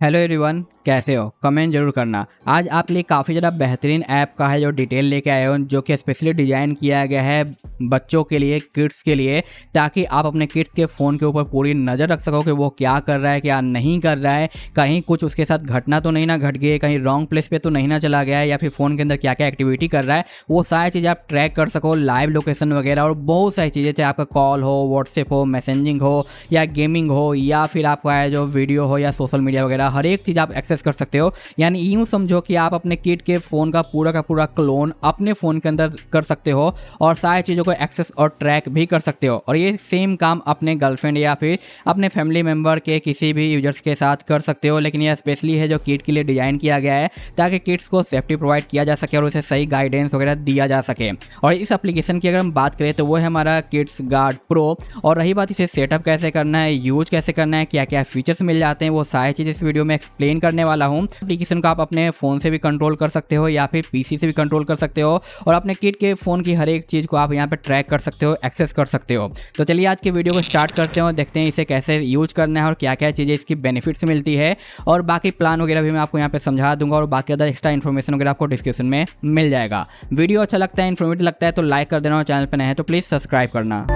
Hello everyone, कैसे हो? Comment जरूर करना। आज आपके लिए काफ़ी ज़्यादा बेहतरीन ऐप का है जो डिटेल लेके आए हो, जो कि स्पेशली डिज़ाइन किया गया है बच्चों के लिए, किड्स के लिए, ताकि आप अपने किड्स के फ़ोन के ऊपर पूरी नज़र रख सको कि वो क्या कर रहा है, क्या नहीं कर रहा है, कहीं कुछ उसके साथ घटना तो नहीं ना घट गई, कहीं रॉन्ग प्लेस पे तो नहीं ना चला गया है, या फिर फ़ोन के अंदर क्या क्या एक्टिविटी कर रहा है, वो सारी चीज़ें आप ट्रैक कर सको, लाइव लोकेशन वगैरह और बहुत सारी चीज़ें, चाहे आपका कॉल हो, व्हाट्सएप हो, मैसेजिंग हो या गेमिंग हो, या फिर आपका है जो वीडियो हो या सोशल मीडिया वगैरह, हर एक चीज़ आप एक्सेस कर सकते हो। यानी यूँ समझो कि आप अपने किड के फ़ोन का पूरा क्लोन अपने फ़ोन के अंदर कर सकते हो और सारी चीज़ों को एक्सेस और ट्रैक भी कर सकते हो। और ये सेम काम अपने गर्लफ्रेंड या फिर अपने फैमिली मेम्बर के किसी भी यूजर्स के साथ कर सकते हो। लेकिन यह स्पेशली है जो किड के लिए डिज़ाइन किया गया है, ताकि किड्स को सेफ्टी प्रोवाइड किया जा सके और उसे सही गाइडेंस वगैरह दिया जा सके। और इस एप्लीकेशन की अगर हम बात करें तो वो है हमारा किड्स गार्ड प्रो। और रही बात इसे सेटअप कैसे करना है, यूज कैसे करना है, क्या क्या फीचर्स मिल जाते हैं, वो सारी चीज़ इस वीडियो में एक्सप्लेन करने वाला हूं। एप्लीकेशन को आप अपने फ़ोन से भी कंट्रोल कर सकते हो या फिर पीसी से भी कंट्रोल कर सकते हो, और अपने किड के फ़ोन की हर एक चीज़ को आप यहां पे ट्रैक कर सकते हो, एक्सेस कर सकते हो। तो चलिए आज के वीडियो को स्टार्ट करते हैं और देखते हैं इसे कैसे यूज करना है और क्या क्या चीज़ें इसकी बेनिफिट्स मिलती है, और बाकी प्लान वगैरह भी मैं आपको यहाँ पे समझा दूंगा, और बाकी अदर एक्स्ट्रा इन्फॉर्मेशन वगैरह आपको डिस्क्रिप्शन में मिल जाएगा। वीडियो अच्छा लगता है, इन्फॉर्मेटिव लगता है तो लाइक कर देना, और चैनल पर नए हैं तो प्लीज़ सब्सक्राइब करना।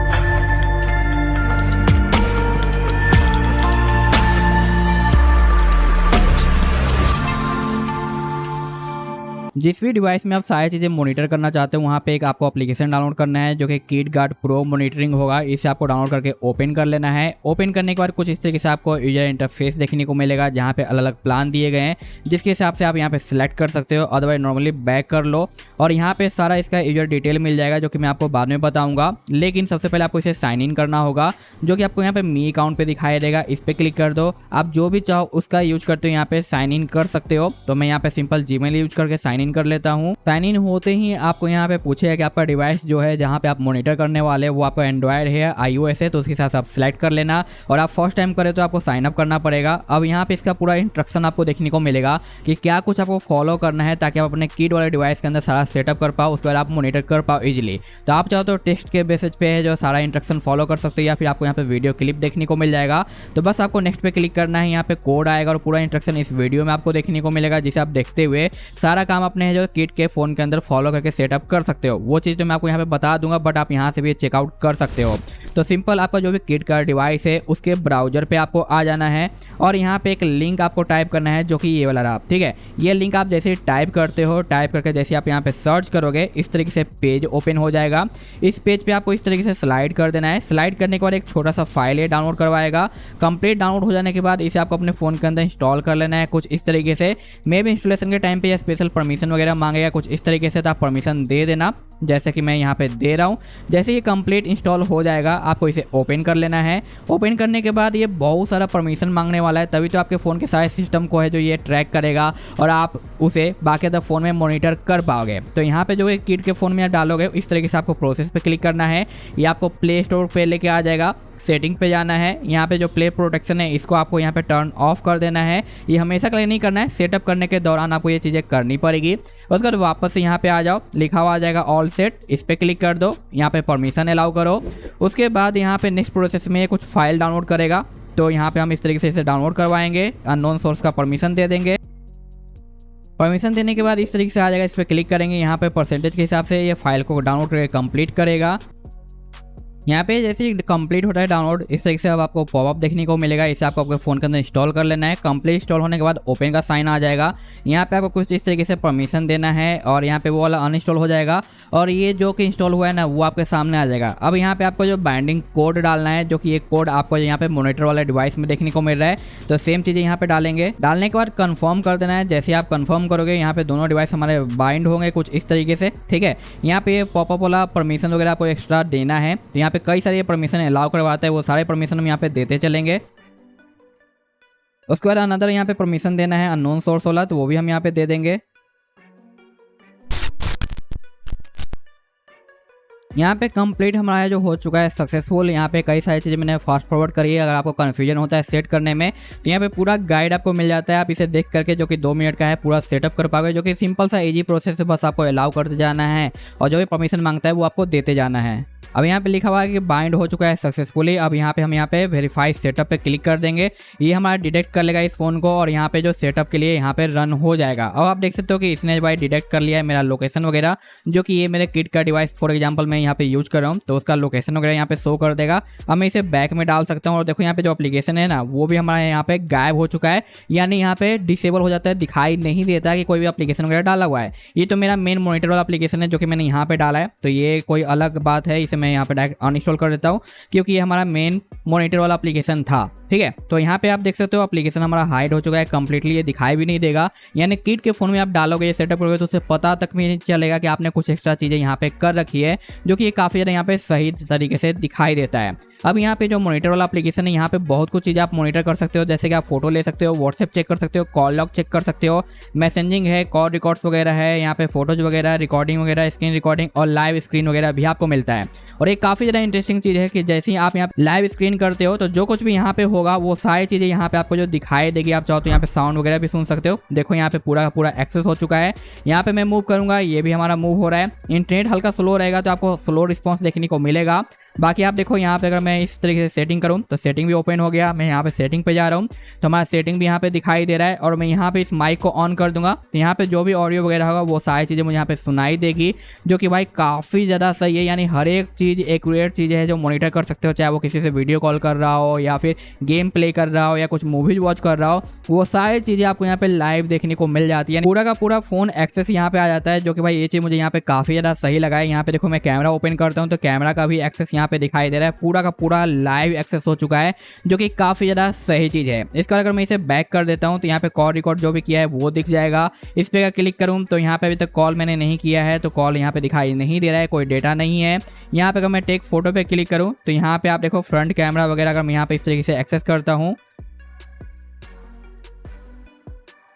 जिस भी डिवाइस में आप सारी चीज़ें मॉनिटर करना चाहते हो, वहाँ पे एक आपको एप्लीकेशन डाउनलोड करना है जो कि किड गार्ड प्रो मॉनिटरिंग होगा। इसे आपको डाउनलोड करके ओपन कर लेना है। ओपन करने के बाद कुछ इस तरीके से आपको यूजर इंटरफेस देखने को मिलेगा, जहाँ पे अलग अलग प्लान दिए गए हैं, जिसके हिसाब से आप यहाँ पे सिलेक्ट कर सकते हो। अदरवाइज नॉर्मली बैक कर लो और यहाँ पे सारा इसका यूजर डिटेल मिल जाएगा, जो कि मैं आपको बाद में बताऊँगा। लेकिन सबसे पहले आपको इसे साइन इन करना होगा, जो कि आपको यहाँ पे मी अकाउंट पे दिखाई देगा। इस पर क्लिक कर दो। आप जो भी चाहो उसका यूज करते हो यहाँ पे साइन इन कर सकते हो। तो मैं यहाँ पे सिंपल जीमेल यूज करके साइन इन कर लेता हूँ। साइन इन होते ही आपको यहाँ पे पूछेगा कि आपका डिवाइस जो है जहाँ पे आप मॉनिटर करने वाले वो आपका एंड्रॉयड है या iOS है, तो उसके हिसाब से आप सिलेक्ट कर लेना। और आप फर्स्ट टाइम करें तो आपको साइन अप करना पड़ेगा। अब यहाँ पे इसका पूरा इंस्ट्रक्शन आपको देखने को मिलेगा कि क्या कुछ आपको फॉलो करना है, ताकि आप अपने किड वाले डिवाइस के अंदर सारा सेटअप कर पाओ, उसके बाद आप मॉनिटर कर पाओ इजीली। तो आप चाहो तो टेक्स्ट के बेसिस पे है जो सारा इंस्ट्रक्शन फॉलो कर सकते हो, या फिर आपको यहाँ पे वीडियो क्लिप देखने को मिल जाएगा। तो बस आपको नेक्स्ट पे क्लिक करना है, यहाँ पे कोड आएगा और पूरा इंस्ट्रक्शन इस वीडियो में आपको देखने को मिलेगा, जिसे आप देखते हुए सारा काम अपने जो किड के फोन के अंदर फॉलो करके सेटअप कर सकते हो। वो चीज़ तो मैं आपको यहाँ पे बता दूंगा, बट आप यहाँ से भी चेकआउट कर सकते हो। तो सिंपल आपका जो भी किड का डिवाइस है उसके ब्राउजर पे आपको आ जाना है, और यहाँ पे एक लिंक आपको टाइप करना है, जो कि ये वाला रहा। ठीक है, ये लिंक आप जैसे टाइप करते हो, टाइप करके जैसे आप यहाँ पे सर्च करोगे, इस तरीके से पेज ओपन हो जाएगा। इस पेज पे आपको इस तरीके से स्लाइड कर देना है। स्लाइड करने के बाद एक छोटा सा फाइल है डाउनलोड करवाएगा। कंप्लीट डाउनलोड हो जाने के बाद इसे आपको अपने फोन के अंदर इंस्टॉल कर लेना है कुछ इस तरीके से। मे भी इंस्टॉलेशन के टाइम पे या स्पेशल परमिशन वगैरह मांगेगा कुछ इस तरीके से, तो आप परमिशन दे देना, जैसे कि मैं यहाँ पे दे रहा हूँ। जैसे ये कंप्लीट इंस्टॉल हो जाएगा आपको इसे ओपन कर लेना है। ओपन करने के बाद ये बहुत सारा परमिशन मांगने वाला है, तभी तो आपके फ़ोन के सारे सिस्टम को है जो ये ट्रैक करेगा और आप उसे बाकायदा फ़ोन में मॉनिटर कर पाओगे। तो यहाँ पे जो है किड के फ़ोन में डालोगे, इस तरीके से आपको प्रोसेस पे क्लिक करना है। ये आपको प्ले स्टोर पे लेके आ जाएगा। सेटिंग पे जाना है, यहाँ पे जो प्ले प्रोटेक्शन है इसको आपको यहाँ पे टर्न ऑफ कर देना है। ये हमेशा के लिए नहीं करना है, सेटअप करने के दौरान आपको ये चीज़ें करनी पड़ेगी। उसके बाद वापस से यहाँ पे आ जाओ, लिखा हुआ आ जाएगा ऑल सेट, इस पर क्लिक कर दो। यहाँ पे परमिशन अलाउ करो। उसके बाद यहाँ पे नेक्स्ट प्रोसेस में कुछ फाइल डाउनलोड करेगा, तो यहाँ पे हम इस तरीके से इसे डाउनलोड करवाएंगे। अननोन सोर्स का परमिशन दे देंगे। परमिशन देने के बाद इस तरीके से आ जाएगा, इस पर क्लिक करेंगे। यहाँ पे परसेंटेज के हिसाब से ये फाइल को डाउनलोड करके कंप्लीट करेगा। यहाँ पे जैसे ही कंप्लीट होता है डाउनलोड, इस तरीके से अब आपको पॉपअप देखने को मिलेगा। इसे आपको अपने फ़ोन के अंदर इंस्टॉल कर लेना है। कंप्लीट इंस्टॉल होने के बाद ओपन का साइन आ जाएगा। यहाँ पे आपको कुछ इस तरीके से परमिशन देना है, और यहाँ पे वो वाला अनइंस्टॉल हो जाएगा, और ये जो कि इंस्टॉल हुआ है ना वो आपके सामने आ जाएगा। अब यहाँ पे आपको जो बाइंडिंग कोड डालना है, जो कि ये कोड आपको यहाँ पे मॉनिटर वाले डिवाइस में देखने को मिल रहा है, तो सेम चीज़ें यहाँ पे डालेंगे। डालने के बाद कन्फर्म कर देना है। जैसे आप कन्फर्म करोगे, यहाँ पे दोनों डिवाइस हमारे बाइंड होंगे कुछ इस तरीके से। ठीक है, यहाँ पे पॉपअप वाला परमिशन वगैरह आपको एक्स्ट्रा देना है। तो यहाँ पे कई सारे परमिशन अलाउ करवाता है, वो सारे परमिशन हम यहाँ पे देते चलेंगे। उसके बाद अनदर यहाँ पे परमिशन देना है अननोन सोर्स वाला, तो वो भी हम यहाँ पे दे देंगे। यहाँ पे कंप्लीट हमारा जो हो चुका है सक्सेसफुल। यहाँ पे कई सारी चीज़ें मैंने फास्ट फॉरवर्ड करी है। अगर आपको कन्फ्यूजन होता है सेट करने में, तो यहाँ पे पूरा गाइड आपको मिल जाता है। आप इसे देख करके, जो कि 2 मिनट का है, पूरा सेटअप कर पाओगे, जो कि सिंपल सा इजी प्रोसेस है। बस आपको अलाउ करते जाना है और जो भी परमिशन मांगता है वो आपको देते जाना है। अब यहाँ पे लिखा हुआ है कि बाइंड हो चुका है सक्सेसफुली। अब यहाँ पे हम यहाँ पे वेरीफाई सेटअप पे क्लिक कर देंगे, ये हमारा डिटेक्ट कर लेगा इस फोन को और यहाँ पे जो सेटअप के लिए यहाँ पे रन हो जाएगा। अब आप देख सकते हो कि इसने भाई डिटेक्ट कर लिया है मेरा लोकेशन वगैरह, जो कि ये मेरे किट का डिवाइस फॉर एग्जाम्पल मैं यहाँ पे यूज कर रहा हूँ, तो उसका लोकेशन वगैरह यहाँ पे शो कर देगा। अब मैं इसे बैक में डाल सकता हूँ और देखो यहाँ पे जो एप्लीकेशन है ना वो भी हमारे यहाँ पे गायब हो चुका है, यानी यहाँ पे डिसेबल हो जाता है, दिखाई नहीं देता कि कोई भी एप्लीकेशन वगैरह डाला हुआ है। ये तो मेरा मेन मॉनिटर वाला एप्लीकेशन है जो कि मैंने यहाँ पे डाला है, तो ये कोई अलग बात है, इसे मैं यहाँ पे डायरेक्ट अनइंस्टॉल कर देता हूँ क्योंकि ये हमारा मेन मॉनिटर वाला एप्लीकेशन था। ठीक है, तो यहाँ पे आप देख सकते हो एप्लीकेशन हमारा हाइड हो चुका है कंप्लीटली, ये दिखाई भी नहीं देगा, यानी किट के फोन में आप डालोगे ये सेटअप करोगे तो उसे पता तक भी नहीं चलेगा कि आपने कुछ एक्स्ट्रा चीजें यहाँ पे कर रखी है, जो कि ये काफी ज्यादा यहाँ पे सही तरीके से दिखाई देता है। अब यहाँ पे जो मॉनिटर वाला एप्लीकेशन है यहाँ पे बहुत कुछ चीज़ें आप मॉनिटर कर सकते हो, जैसे कि आप फोटो ले सकते हो, व्हाट्सएप चेक कर सकते हो, कॉल लॉग चेक कर सकते हो, मैसेजिंग है, कॉल रिकॉर्ड्स वगैरह है, यहाँ पे फोटोज वगैरह, रिकॉर्डिंग वगैरह, स्क्रीन रिकॉर्डिंग और लाइव स्क्रीन वगैरह भी आपको मिलता है। और एक काफ़ी ज़्यादा इंटरेस्टिंग चीज़ है कि जैसे ही आप यहाँ लाइव स्क्रीन करते हो तो जो कुछ भी यहाँ पे होगा वो सारी चीज़ें यहाँ पे आपको जो दिखाई देगी, आप चाहो तो यहाँ पे साउंड वगैरह भी सुन सकते हो। देखो यहाँ पे पूरा का पूरा एक्सेस हो चुका है। यहाँ पे मैं मूव करूंगा, ये भी हमारा मूव हो रहा है। इंटरनेट हल्का स्लो रहेगा तो आपको स्लो रिस्पॉन्स देखने को मिलेगा। बाकी आप देखो यहाँ पे अगर मैं इस तरीके से सेटिंग करूँ तो सेटिंग भी ओपन हो गया। मैं यहाँ पे सेटिंग पे जा रहा हूँ तो हमारा सेटिंग भी यहाँ पे दिखाई दे रहा है और मैं यहाँ पे इस माइक को ऑन कर दूंगा तो यहाँ पे जो भी ऑडियो वगैरह होगा वो सारी चीज़ें मुझे यहाँ पे सुनाई देगी, जो कि भाई काफ़ी ज़्यादा सही है। यानी हर एक चीज़ एक्यूरेट चीज़ है जो मॉनिटर कर सकते हो, चाहे वो किसी से वीडियो कॉल कर रहा हो या फिर गेम प्ले कर रहा हो या कुछ मूवीज वॉच कर रहा हो, वो सारी चीज़ें आपको यहाँ पे लाइव देखने को मिल जाती है। पूरा का पूरा फोन एक्सेस यहाँ पे आ जाता है, जो कि भाई ये चीज़ मुझे यहाँ पे काफ़ी ज़्यादा सही लगा है। यहाँ पे देखो मैं कैमरा ओपन करता हूँ तो कैमरा का भी एक्सेस यहाँ पे दिखाई दे रहा है, पूरा का पूरा लाइव एक्सेस हो चुका है, जो कि काफ़ी ज़्यादा सही चीज़ है। इसका अगर मैं इसे बैक कर देता हूँ तो यहाँ पे कॉल रिकॉर्ड जो भी किया है वो दिख जाएगा। इस पर अगर क्लिक करूँ तो यहाँ पे अभी तक कॉल मैंने नहीं किया है तो कॉल यहाँ पे दिखाई नहीं दे रहा है, कोई डेटा नहीं है। यहाँ पे अगर मैं टेक फोटो पे क्लिक करूँ तो यहाँ पे आप देखो फ्रंट कैमरा वगैरह अगर मैं यहाँ पे इस तरीके से एक्सेस करता हूँ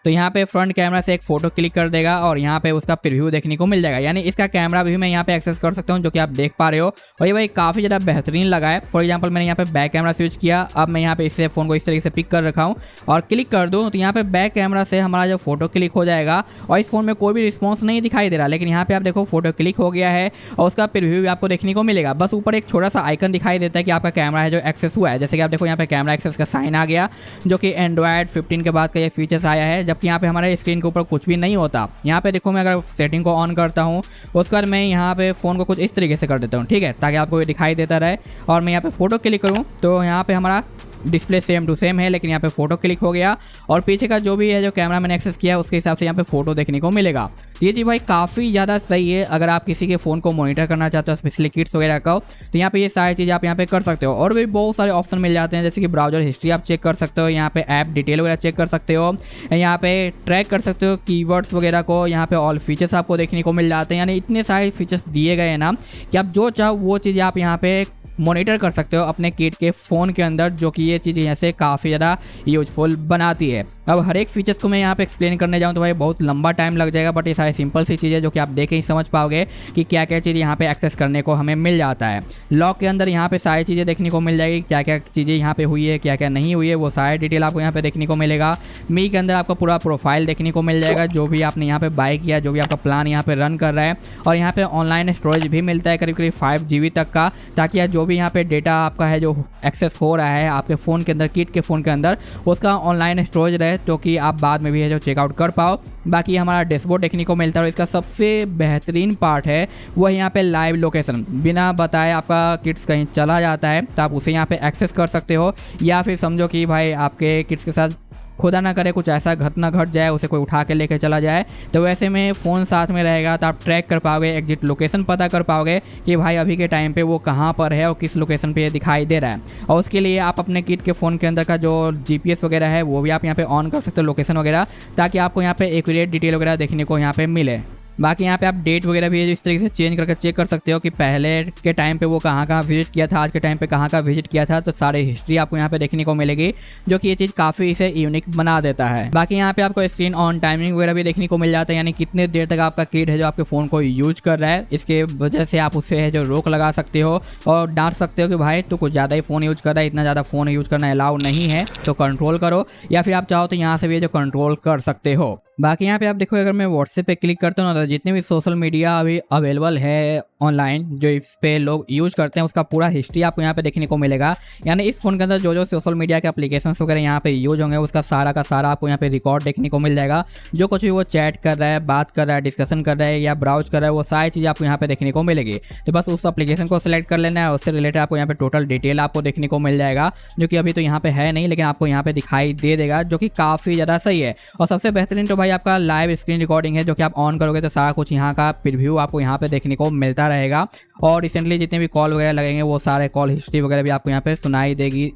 तो यहाँ पे फ्रंट कैमरा से एक फोटो क्लिक कर देगा और यहाँ पे उसका प्रीव्यू देखने को मिल जाएगा। यानी इसका कैमरा भी मैं यहाँ पे एक्सेस कर सकता हूँ, जो कि आप देख पा रहे हो। और ये भाई काफ़ी ज़्यादा बेहतरीन लगा है। फॉर एग्जांपल मैंने यहाँ पे बैक कैमरा स्विच किया, अब मैं यहाँ पे इससे फ़ोन को इस तरीके से पिक कर रखा हूँ और क्लिक कर दूँ तो यहाँ पे बैक कैमरा से हमारा जो फोटो क्लिक हो जाएगा और इस फोन में कोई भी रिस्पॉन्स नहीं दिखाई दे रहा, लेकिन यहाँ पे आप देखो फोटो क्लिक हो गया है और उसका प्रीव्यू भी आपको देखने को मिलेगा। बस ऊपर एक छोटा सा आइकन दिखाई देता है कि आपका कैमरा है जो एक्सेस हुआ है। जैसे कि आप देखो यहाँ पे कैमरा एक्सेस का साइन आ गया, जो कि एंड्रॉयड 15 के बाद का ये फीचर्स आया है, जबकि यहाँ पे हमारे स्क्रीन के ऊपर कुछ भी नहीं होता। यहाँ पे देखो मैं अगर सेटिंग को ऑन करता हूँ उसके बाद मैं यहाँ पे फ़ोन को कुछ इस तरीके से कर देता हूँ, ठीक है, ताकि आपको ये दिखाई देता रहे। और मैं यहाँ पे फोटो क्लिक करूँ तो यहाँ पे हमारा डिस्प्ले सेम टू सेम है, लेकिन यहाँ पे फोटो क्लिक हो गया और पीछे का जो भी है जो कैमरा मैंने एक्सेस किया उसके हिसाब से यहाँ पे फोटो देखने को मिलेगा। ये चीज़ भाई काफ़ी ज़्यादा सही है। अगर आप किसी के फ़ोन को मॉनिटर करना चाहते हो, स्पेशली किड्स वगैरह का, तो यहाँ पे ये सारी चीज़ आप यहाँ पे कर सकते हो। और भी बहुत सारे ऑप्शन मिल जाते हैं, जैसे कि ब्राउजर हिस्ट्री आप चेक कर सकते हो, यहाँ पे ऐप डिटेल वगैरह चेक कर सकते हो, यहाँ पे ट्रैक कर सकते हो कीवर्ड्स वगैरह को, यहाँ पे ऑल फीचर्स आपको देखने को मिल जाते हैं। यानी इतने सारे फीचर्स दिए गए हैं ना कि आप जो चाहो वो चीज़ आप यहाँ पे मॉनिटर कर सकते हो अपने किट के फ़ोन के अंदर, जो कि ये चीज़ यहाँ से काफ़ी ज़्यादा यूजफुल बनाती है। अब हर एक फीचर्स को मैं यहाँ पे एक्सप्लेन करने जाऊँ तो भाई बहुत लंबा टाइम लग जाएगा, बट ये सारी सिंपल सी चीज़ें जो कि आप देख ही समझ पाओगे कि क्या क्या चीज़ यहाँ पे एक्सेस करने को हमें मिल जाता है। लॉक के अंदर यहाँ पे सारी चीज़ें देखने को मिल जाएगी, क्या क्या चीज़ें यहाँ पे हुई है, क्या क्या नहीं हुई है, वो सारी डिटेल आपको यहाँ पे देखने को मिलेगा। मी के अंदर आपका पूरा प्रोफाइल देखने को मिल जाएगा, जो भी आपने यहाँ पे बाय किया, जो भी आपका प्लान यहाँ पे रन कर रहा है। और यहाँ पे ऑनलाइन स्टोरेज भी मिलता है करीब करीब 5 GB तक का, ताकि जो भी यहाँ पे डेटा आपका है जो एक्सेस हो रहा है आपके फ़ोन के अंदर, किट के फ़ोन के अंदर, उसका ऑनलाइन स्टोरेज रहे, तो कि आप बाद में भी है जो चेकआउट कर पाओ। बाकी हमारा डैशबोर्ड देखने को मिलता है और इसका सबसे बेहतरीन पार्ट है वह यहाँ पे लाइव लोकेशन। बिना बताए आपका किट्स कहीं चला जाता है तो आप उसे यहाँ पे एक्सेस कर सकते हो, या फिर समझो कि भाई आपके किट्स के साथ खुदा ना करे कुछ ऐसा घटना घट जाए, उसे कोई उठा के लेके चला जाए, तो वैसे में फ़ोन साथ में रहेगा तो आप ट्रैक कर पाओगे, एग्जिट लोकेशन पता कर पाओगे कि भाई अभी के टाइम पे वो कहाँ पर है और किस लोकेशन पे दिखाई दे रहा है। और उसके लिए आप अपने किट के फ़ोन के अंदर का जो GPS वगैरह है वो भी आप यहाँ पे ऑन कर सकते हो, लोकेशन वगैरह, ताकि आपको यहाँ पे एक्यूरेट डिटेल वगैरह देखने को यहाँ पे मिले। बाकी यहाँ पे आप डेट वगैरह भी इस तरीके से चेंज करके चेक कर सकते हो कि पहले के टाइम पे वो कहाँ कहाँ विजिट किया था, आज के टाइम पे कहाँ कहाँ विजिट किया था, तो सारे हिस्ट्री आपको यहाँ पे देखने को मिलेगी, जो कि ये चीज़ काफ़ी इसे यूनिक बना देता है। बाकी यहाँ पे आपको स्क्रीन ऑन टाइमिंग वगैरह भी देखने को मिल जाता है, यानी कितने देर तक आपका किट है जो आपके फ़ोन को यूज कर रहा है। इसके वजह से आप उससे है जो रोक लगा सकते हो और डांट सकते हो कि भाई तो कुछ ज़्यादा ही फ़ोन यूज कर रहा है, इतना ज़्यादा फ़ोन यूज करना अलाउ नहीं है, तो कंट्रोल करो, या फिर आप चाहो तो यहाँ से भी जो कंट्रोल कर सकते हो। बाकी यहाँ पे आप देखो अगर मैं व्हाट्सएप पे क्लिक करता हूँ ना, तो जितने भी सोशल मीडिया अभी अवेलेबल है ऑनलाइन जो इस पे लोग यूज़ करते हैं उसका पूरा हिस्ट्री आपको यहाँ पे देखने को मिलेगा। यानी इस फोन के अंदर जो जो सोशल मीडिया के एप्लीकेशंस वगैरह यहाँ पे यूज होंगे उसका सारा का सारा आपको यहाँ पे रिकॉर्ड देखने को मिल जाएगा। जो कुछ भी वो चैट कर रहा है, बात कर रहा है, डिस्कशन कर रहा है या ब्राउज कर रहा है, वो सारी चीज़ आपको यहाँ पे देखने को मिलेगी। तो बस उस एप्लीकेशन को सिलेक्ट कर लेना है, उससे रिलेटेड आपको यहाँ पे टोटल डिटेल आपको देखने को मिल जाएगा, जो कि अभी तो यहाँ पे है नहीं लेकिन आपको यहाँ पे दिखाई दे देगा, जो कि काफ़ी ज़्यादा सही है। और सबसे बेहतरीन तो भाई आपका लाइव स्क्रीन रिकॉर्डिंग है, जो कि आप ऑन करोगे तो सारा कुछ यहाँ का प्रीव्यू आपको यहाँ पे देखने को मिलता रहेगा। और रिसेंटली जितने भी कॉल वगैरह लगेंगे वो सारे कॉल हिस्ट्री वगैरह भी आपको यहाँ पे सुनाई देगी,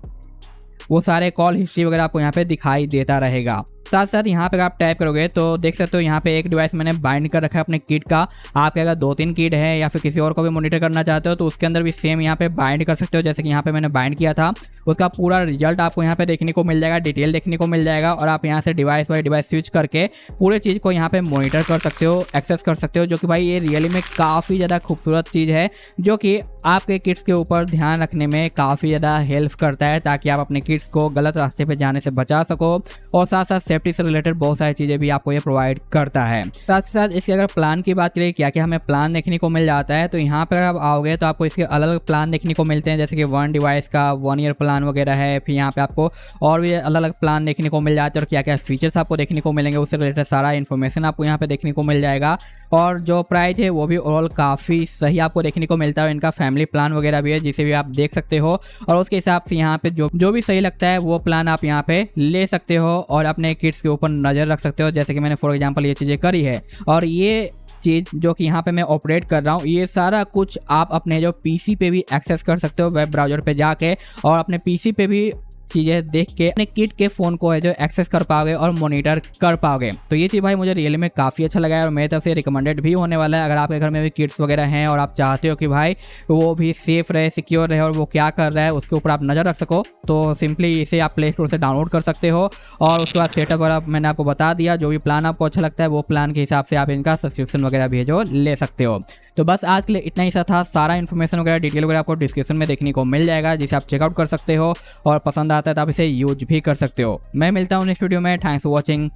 वो सारे कॉल हिस्ट्री वगैरह आपको यहाँ पे दिखाई देता रहेगा। साथ साथ यहाँ पे आप टाइप करोगे तो देख सकते हो यहाँ पे एक डिवाइस मैंने बाइंड कर रखा है अपने किट का। आपके अगर 2-3 किट है या फिर किसी और को भी मॉनिटर करना चाहते हो तो उसके अंदर भी सेम यहाँ पे बाइंड कर सकते हो। जैसे कि यहाँ पे मैंने बाइंड किया था, उसका पूरा रिजल्ट आपको यहाँ पे देखने को मिल जाएगा, डिटेल देखने को मिल जाएगा। और आप यहाँ से डिवाइस बाई डिवाइस स्विच करके पूरे चीज़ को यहाँ पे मॉनिटर कर सकते हो, एक्सेस कर सकते हो, जो कि भाई ये रियली में काफ़ी ज़्यादा खूबसूरत चीज़ है, जो कि आपके किट्स के ऊपर ध्यान रखने में काफ़ी ज़्यादा हेल्प करता है, ताकि आप अपने किट्स को गलत रास्ते पे जाने से बचा सको। और साथ साथ सेफ्टी से रिलेटेड बहुत सारी चीज़ें भी आपको ये प्रोवाइड करता है। साथ ही साथ इसके अगर प्लान की बात करें, क्या क्या हमें प्लान देखने को मिल जाता है, तो यहाँ पर आप आओगे तो आपको इसके अलग अलग प्लान देखने को मिलते हैं। जैसे कि 1 डिवाइस का 1 ईयर प्लान वगैरह है। फिर यहाँ पे आपको और भी अलग अलग प्लान देखने को मिल जाते हैं, और क्या क्या फीचर्स आपको देखने को मिलेंगे उससे रिलेटेड सारा इन्फॉर्मेशन आपको यहाँ पे देखने को मिल जाएगा। और जो प्राइस है वो भी ओवरऑल काफ़ी सही आपको देखने को मिलता है। इनका फैमिली प्लान वगैरह भी है जिसे भी आप देख सकते हो, और उसके हिसाब से यहाँ पे जो भी सही लगता है वो प्लान आप यहाँ पे ले सकते हो और अपने किट्स के ऊपर नज़र रख सकते हो। जैसे कि मैंने फॉर एग्जांपल ये चीज़ें करी है, और ये चीज़ जो कि यहाँ पे मैं ऑपरेट कर रहा हूँ, ये सारा कुछ आप अपने जो पीसी पे भी एक्सेस कर सकते हो वेब ब्राउज़र पे जाके, और अपने पीसी पे भी चीज़ें देख के अपने किट के फ़ोन को है जो एक्सेस कर पाओगे और मॉनिटर कर पाओगे। तो ये चीज़ भाई मुझे रियली में काफ़ी अच्छा लगा है, और मेरी तरफ से रिकमेंडेड भी होने वाला है। अगर आपके घर में भी किट्स वगैरह हैं और आप चाहते हो कि भाई वो भी सेफ़ रहे, सिक्योर रहे, और वो क्या कर रहा है उसके ऊपर आप नज़र रख सको, तो सिंपली इसे आप प्ले स्टोर से डाउनलोड कर सकते हो। और उसके बाद सेटअप वगैरह मैंने आपको बता दिया, जो भी प्लान आपको अच्छा लगता है वो प्लान के हिसाब से आप इनका सब्सक्रिप्शन वगैरह भी है जो ले सकते हो। तो बस आज के लिए इतना ही सा था। सारा इन्फॉर्मेशन वगैरह डिटेल वगैरह आपको डिस्क्रिप्शन में देखने को मिल जाएगा, जिसे आप चेकआउट कर सकते हो, और पसंद आता है तो आप इसे यूज भी कर सकते हो। मैं मिलता हूँ नेक्स्ट वीडियो में। Thanks for watching,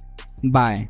bye.